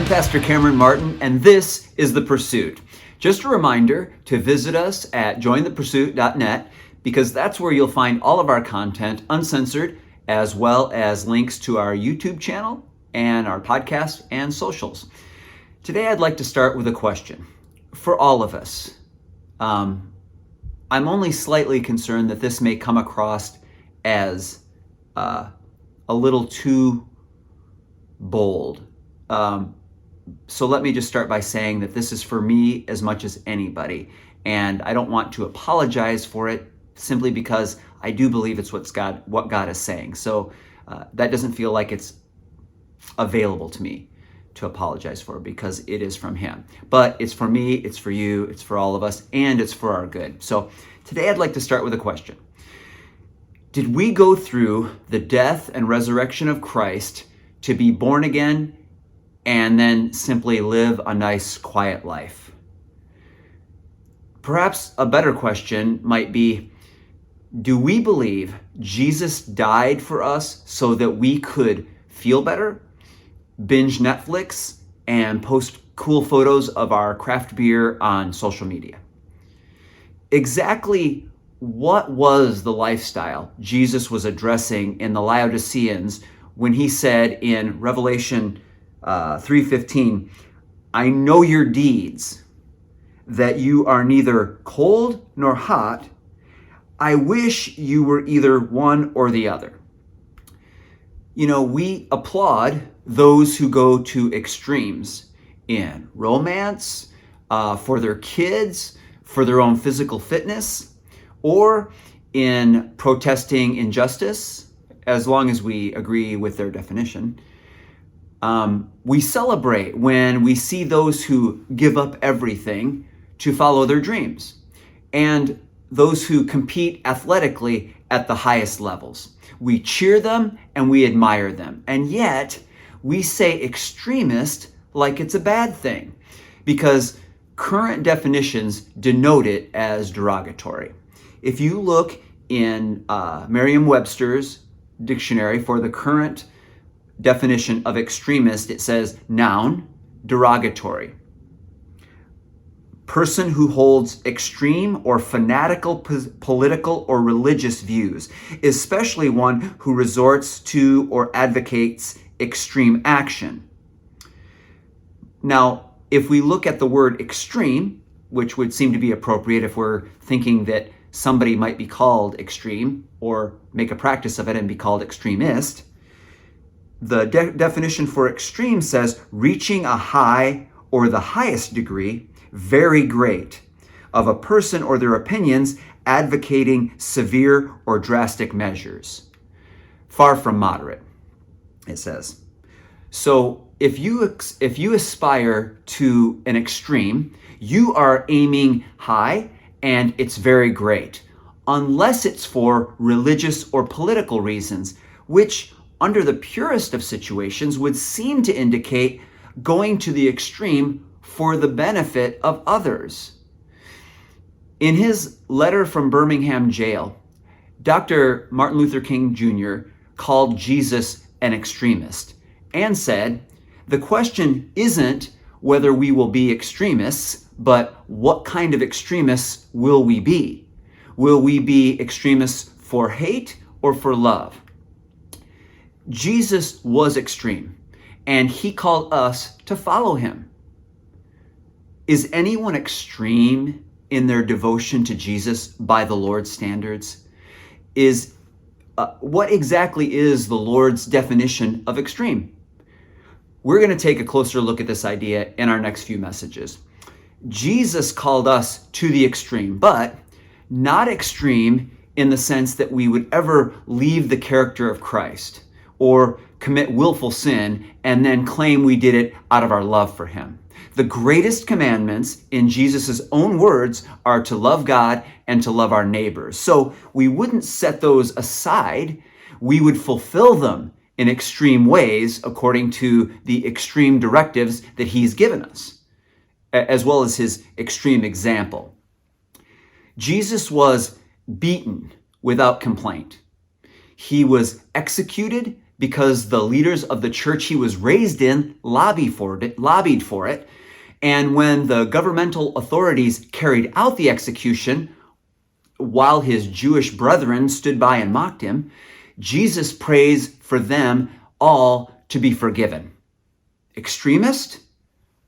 I'm Pastor Cameron Martin, and this is The Pursuit. Just a reminder to visit us at jointhepursuit.net, because that's where you'll find all of our content uncensored, as well as links to our YouTube channel and our podcast and socials. Today I'd like to start with a question for all of us. I'm only slightly concerned that this may come across as a little too bold. So let me just start by saying that this is for me as much as anybody, and I don't want to apologize for it simply because I do believe it's what God is saying. So that doesn't feel like it's available to me to apologize for, because it is from Him. But it's for me, it's for you, it's for all of us, and it's for our good. So today I'd like to start with a question. Did we go through the death and resurrection of Christ to be born again and then simply live a nice, quiet life? Perhaps a better question might be, do we believe Jesus died for us so that we could feel better, binge Netflix, and post cool photos of our craft beer on social media? Exactly what was the lifestyle Jesus was addressing in the Laodiceans when he said in Revelation 3:15, I know your deeds, that you are neither cold nor hot. I wish you were either one or the other. You know, we applaud those who go to extremes in romance, for their kids, for their own physical fitness, or in protesting injustice, as long as we agree with their definition. We celebrate when we see those who give up everything to follow their dreams, and those who compete athletically at the highest levels. We cheer them and we admire them. And yet we say extremist like it's a bad thing, because current definitions denote it as derogatory. If you look in Merriam-Webster's dictionary for the current definition of extremist, it says noun, derogatory. Person who holds extreme or fanatical political or religious views, especially one who resorts to or advocates extreme action. Now, if we look at the word extreme, which would seem to be appropriate if we're thinking that somebody might be called extreme or make a practice of it and be called extremist, the definition for extreme says reaching a high or the highest degree, very great, of a person or their opinions, advocating severe or drastic measures. Far from moderate, it says. So if you aspire to an extreme, you are aiming high, and it's very great, unless it's for religious or political reasons, which under the purest of situations would seem to indicate going to the extreme for the benefit of others. In his letter from Birmingham jail, Dr. Martin Luther King Jr. called Jesus an extremist and said, the question isn't whether we will be extremists, but what kind of extremists will we be? Will we be extremists for hate or for love? Jesus was extreme, and he called us to follow him. Is anyone extreme in their devotion to Jesus by the Lord's standards? What exactly is the Lord's definition of extreme? We're going to take a closer look at this idea in our next few messages. Jesus called us to the extreme, but not extreme in the sense that we would ever leave the character of Christ or commit willful sin and then claim we did it out of our love for him. The greatest commandments, in Jesus' own words, are to love God and to love our neighbors. So we wouldn't set those aside. We would fulfill them in extreme ways according to the extreme directives that he's given us, as well as his extreme example. Jesus was beaten without complaint. He was executed, because the leaders of the church he was raised in lobbied for it. And when the governmental authorities carried out the execution, while his Jewish brethren stood by and mocked him, Jesus prays for them all to be forgiven. Extremist?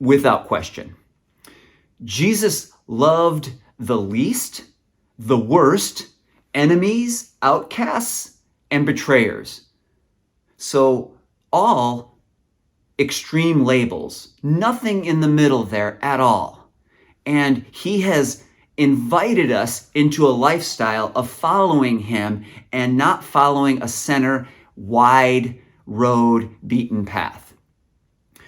Without question. Jesus loved the least, the worst, enemies, outcasts, and betrayers. So all extreme labels, nothing in the middle there at all. And he has invited us into a lifestyle of following him and not following a center, wide road, beaten path.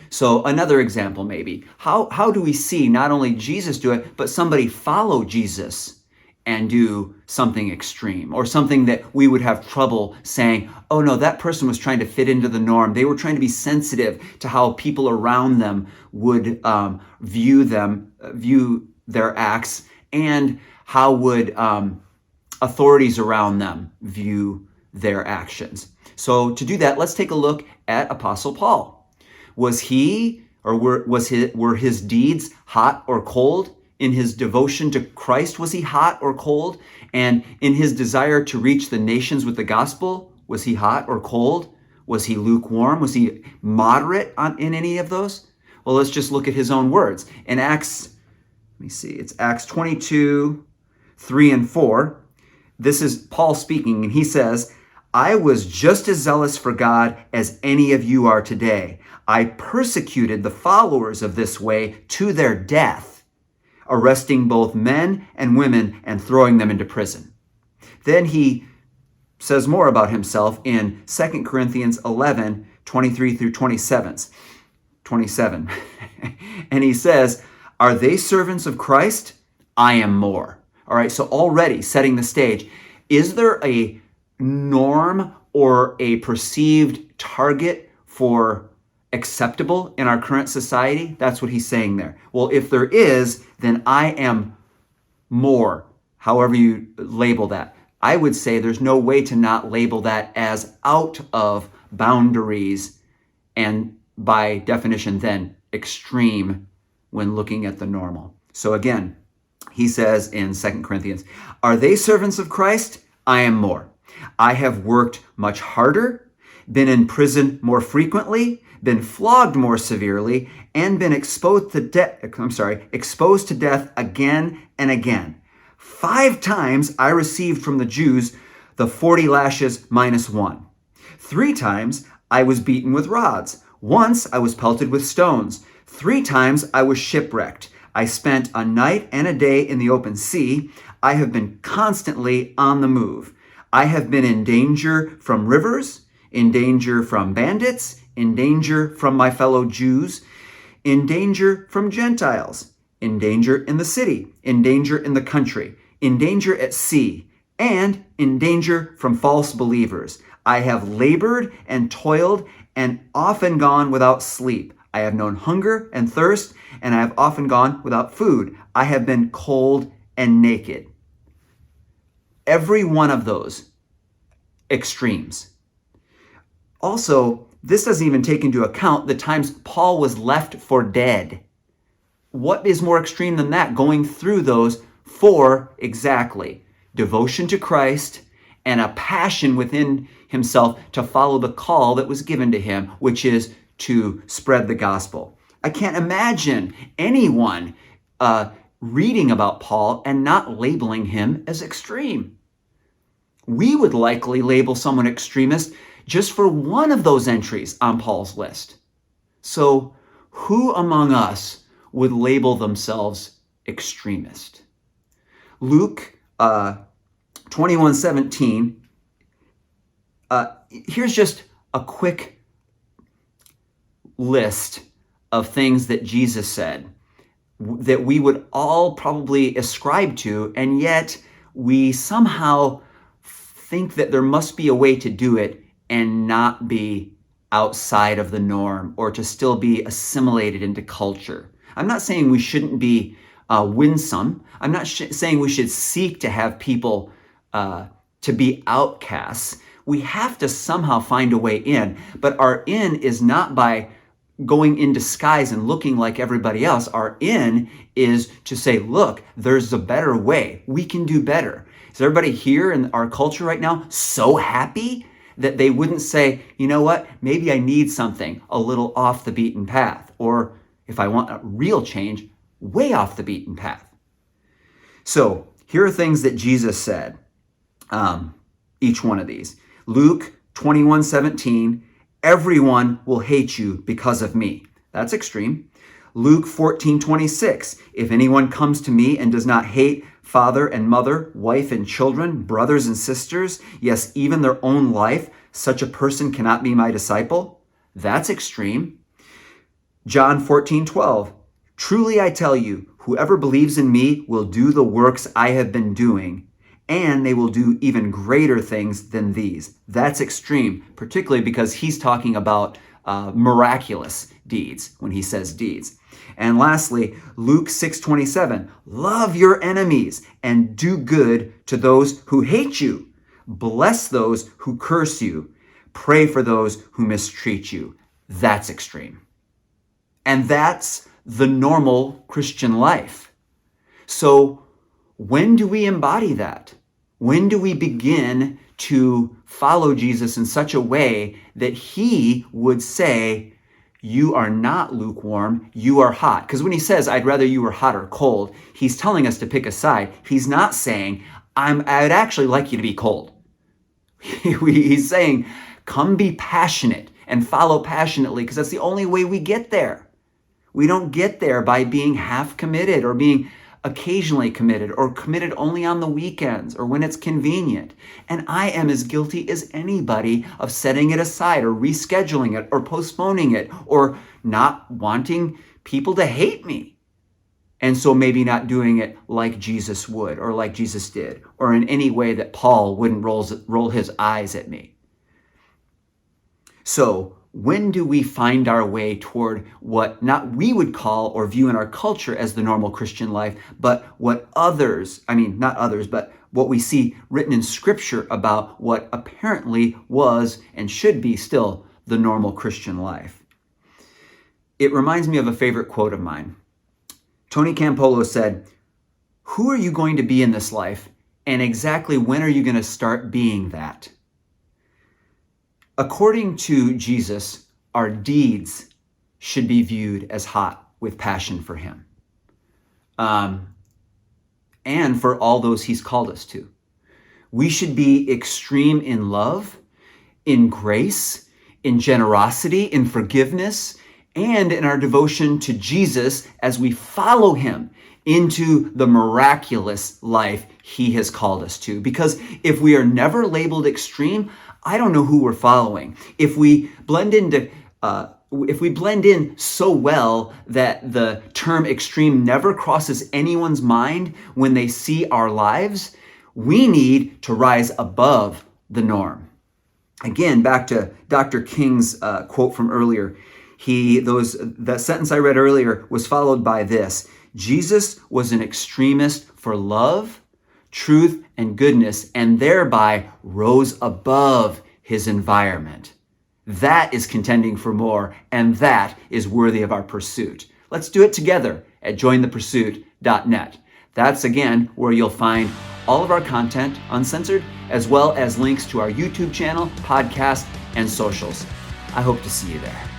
So another example maybe, how do we see not only Jesus do it, but somebody follow Jesus and do something extreme, or something that we would have trouble saying, oh no, that person was trying to fit into the norm. They were trying to be sensitive to how people around them would view their acts, and how would authorities around them view their actions. So to do that, let's take a look at Apostle Paul. Was he, or were his deeds hot or cold? In his devotion to Christ, was he hot or cold? And in his desire to reach the nations with the gospel, was he hot or cold? Was he lukewarm? Was he moderate in any of those? Well, let's just look at his own words. In Acts, it's Acts 22, 3 and 4. This is Paul speaking, and he says, I was just as zealous for God as any of you are today. I persecuted the followers of this way to their death, arresting both men and women and throwing them into prison. Then he says more about himself in 2 Corinthians 11, 23 through 27. And he says, are they servants of Christ? I am more. All right, so already setting the stage. Is there a norm or a perceived target for acceptable in our current society? That's what he's saying there. Well, if there is, then I am more, however you label that. I would say there's no way to not label that as out of boundaries, and by definition then extreme when looking at the normal. So again, he says in 2 Corinthians, are they servants of Christ? I am more. I have worked much harder, been in prison more frequently, been flogged more severely, and been exposed to death again and again. 5 times I received from the Jews the 40 lashes minus 1. 3 times I was beaten with rods. Once I was pelted with stones. 3 times I was shipwrecked. I spent a night and a day in the open sea. I have been constantly on the move. I have been in danger from rivers, in danger from bandits, in danger from my fellow Jews, in danger from Gentiles, in danger in the city, in danger in the country, in danger at sea, and in danger from false believers. I have labored and toiled and often gone without sleep. I have known hunger and thirst, and I have often gone without food. I have been cold and naked. Every one of those extremes. Also, this doesn't even take into account the times Paul was left for dead. What is more extreme than that? Going through those 4 exactly. Devotion to Christ and a passion within himself to follow the call that was given to him, which is to spread the gospel. I can't imagine anyone reading about Paul and not labeling him as extreme. We would likely label someone extremist just for one of those entries on Paul's list. So who among us would label themselves extremist? Luke 21:17. Here's just a quick list of things that Jesus said that we would all probably ascribe to, and yet we somehow think that there must be a way to do it and not be outside of the norm, or to still be assimilated into culture. I'm not saying we shouldn't be winsome. I'm not saying we should seek to have people to be outcasts. we have to somehow find a way in. But our in is not by going in disguise and looking like everybody else. Our in is to say, look, there's a better way. We can do better. Is everybody here in our culture right now so happy that they wouldn't say, you know what, maybe I need something a little off the beaten path, or if I want a real change, way off the beaten path? So here are things that Jesus said, each one of these. Luke 21:17, everyone will hate you because of me. That's extreme. Luke 14:26, if anyone comes to me and does not hate father and mother, wife and children, brothers and sisters, yes, even their own life, such a person cannot be my disciple. That's extreme. John 14:12, truly I tell you, whoever believes in me will do the works I have been doing, and they will do even greater things than these. That's extreme, particularly because he's talking about miraculous deeds when he says deeds. And lastly, Luke 6:27, love your enemies and do good to those who hate you. Bless those who curse you. Pray for those who mistreat you. That's extreme. And that's the normal Christian life. So when do we embody that? When do we begin to follow Jesus in such a way that he would say, you are not lukewarm, you are hot? Because when he says, I'd rather you were hot or cold, he's telling us to pick a side. He's not saying, I'd actually like you to be cold. He's saying, come be passionate and follow passionately, because that's the only way we get there. We don't get there by being half committed or being occasionally committed or committed only on the weekends or when it's convenient. And I am as guilty as anybody of setting it aside or rescheduling it or postponing it or not wanting people to hate me. And so maybe not doing it like Jesus would or like Jesus did or in any way that Paul wouldn't roll his eyes at me. So when do we find our way toward what not we would call or view in our culture as the normal Christian life, but what not others, but what we see written in Scripture about what apparently was and should be still the normal Christian life? It reminds me of a favorite quote of mine. Tony Campolo said, who are you going to be in this life, and exactly when are you going to start being that? According to Jesus, our deeds should be viewed as hot with passion for him. And for all those he's called us to. We should be extreme in love, in grace, in generosity, in forgiveness, and in our devotion to Jesus as we follow him into the miraculous life he has called us to. Because if we are never labeled extreme, I don't know who we're following. If we blend in so well that the term extreme never crosses anyone's mind when they see our lives, we need to rise above the norm. Again, back to Dr. King's quote from earlier. That sentence I read earlier was followed by this: Jesus was an extremist for love, truth, and goodness, and thereby rose above his environment. That is contending for more, and that is worthy of our pursuit. Let's do it together at jointhepursuit.net. That's, again, where you'll find all of our content uncensored, as well as links to our YouTube channel, podcast, and socials. I hope to see you there.